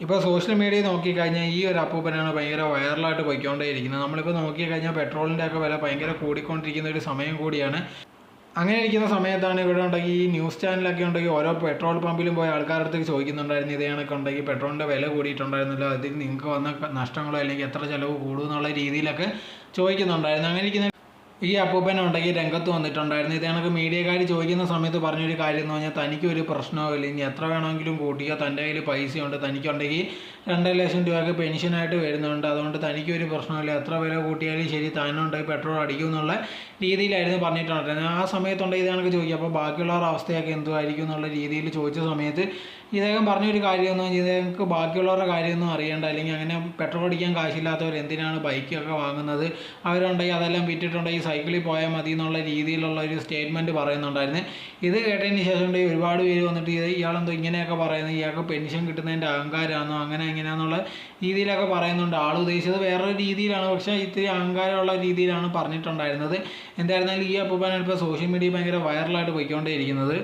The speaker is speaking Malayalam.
ഇപ്പോൾ സോഷ്യൽ മീഡിയ നോക്കിക്കഴിഞ്ഞാൽ ഈ ഒരു അപ്പൂപ്പനാണ് ഭയങ്കര വൈറലായിട്ട് പോയിക്കൊണ്ടേയിരിക്കുന്നത്. നമ്മളിപ്പോൾ നോക്കിക്കഴിഞ്ഞാൽ പെട്രോളിൻ്റെ ഒക്കെ വില ഭയങ്കര കൂടിക്കൊണ്ടിരിക്കുന്ന ഒരു സമയം കൂടിയാണ്. അങ്ങനെ ഇരിക്കുന്ന സമയത്താണ് ഇവിടെ ഉണ്ടെങ്കിൽ ഈ ന്യൂസ് ചാനലൊക്കെ ഉണ്ടെങ്കിൽ ഓരോ പെട്രോൾ പമ്പിലും പോയി ആൾക്കാരുടെ അടുത്ത് ചോദിക്കുന്നുണ്ടായിരുന്നു, ഇതേ കണക്ക് ഉണ്ടെങ്കിൽ പെട്രോളിൻ്റെ വില കൂടിയിട്ടുണ്ടായിരുന്നല്ലോ, അതിൽ നിങ്ങൾക്ക് വന്ന നഷ്ടങ്ങളോ അല്ലെങ്കിൽ എത്ര ചിലവ് കൂടുമെന്നുള്ള രീതിയിലൊക്കെ ചോദിക്കുന്നുണ്ടായിരുന്നു. അങ്ങനെ ഇരിക്കുന്ന ഈ അപ്പൂപ്പൻ ഉണ്ടെങ്കിൽ രംഗത്ത് വന്നിട്ടുണ്ടായിരുന്നു. ഇത് കണക്ക് മീഡിയക്കാർ ചോദിക്കുന്ന സമയത്ത് പറഞ്ഞൊരു കാര്യം എന്ന് പറഞ്ഞാൽ തനിക്കൊരു പ്രശ്നമില്ല, ഇനി എത്ര വേണമെങ്കിലും കൂട്ടിയോ, തൻ്റെ കയ്യിൽ പൈസയുണ്ട്, തനിക്കുണ്ടെങ്കിൽ 2,00,000 രൂപയൊക്കെ പെൻഷനായിട്ട് വരുന്നുണ്ട്, അതുകൊണ്ട് തനിക്കൊരു പ്രശ്നമില്ല, എത്ര വില കൂട്ടിയാലും ശരി താനുണ്ടെങ്കിൽ പെട്രോൾ അടിക്കും എന്നുള്ള രീതിയിലായിരുന്നു പറഞ്ഞിട്ടുണ്ടായിരുന്നത്. ആ സമയത്തുണ്ടെങ്കിൽ ഇത് കണക്ക് ചോദിക്കുക, അപ്പോൾ ബാക്കിയുള്ളവരുടെ അവസ്ഥയൊക്കെ എന്തുമായിരിക്കും എന്നുള്ള രീതിയിൽ ചോദിച്ച സമയത്ത് ഇദ്ദേഹം പറഞ്ഞൊരു കാര്യമെന്ന് പറഞ്ഞാൽ ഇദ്ദേഹങ്ങൾക്ക് ബാക്കിയുള്ളവരുടെ കാര്യമൊന്നും അറിയേണ്ട, അല്ലെങ്കിൽ അങ്ങനെ പെട്രോൾ അടിക്കാൻ കാശില്ലാത്തവർ എന്തിനാണ് ബൈക്കൊക്കെ വാങ്ങുന്നത്, അവരുണ്ടെങ്കിൽ അതെല്ലാം വിറ്റിട്ടുണ്ടെങ്കിൽ സൈക്കിളിൽ പോയാൽ മതി എന്നുള്ള രീതിയിലുള്ള ഒരു സ്റ്റേറ്റ്മെൻറ്റ് പറയുന്നുണ്ടായിരുന്നു. ഇത് കേട്ടതിന് ശേഷം ഒരുപാട് പേര് വന്നിട്ട് ഇയാളെന്തോ ഇങ്ങനെയൊക്കെ പറയുന്നത്, ഇയാൾക്ക് പെൻഷൻ കിട്ടുന്നതിൻ്റെ അഹങ്കാരമാണോ അങ്ങനെ എങ്ങനെയാണെന്നുള്ള രീതിയിലൊക്കെ പറയുന്നുണ്ട്. ആൾ ഉദ്ദേശിച്ചത് വേറൊരു രീതിയിലാണ്, പക്ഷേ ഇത്തിരി അഹങ്കാരമുള്ള രീതിയിലാണ് പറഞ്ഞിട്ടുണ്ടായിരുന്നത്. എന്തായിരുന്നാലും ഈ അപ്പൂപ്പനാണ് ഇപ്പോൾ സോഷ്യൽ മീഡിയ ഭയങ്കര വൈറലായിട്ട് പോയിക്കൊണ്ടേയിരിക്കുന്നത്.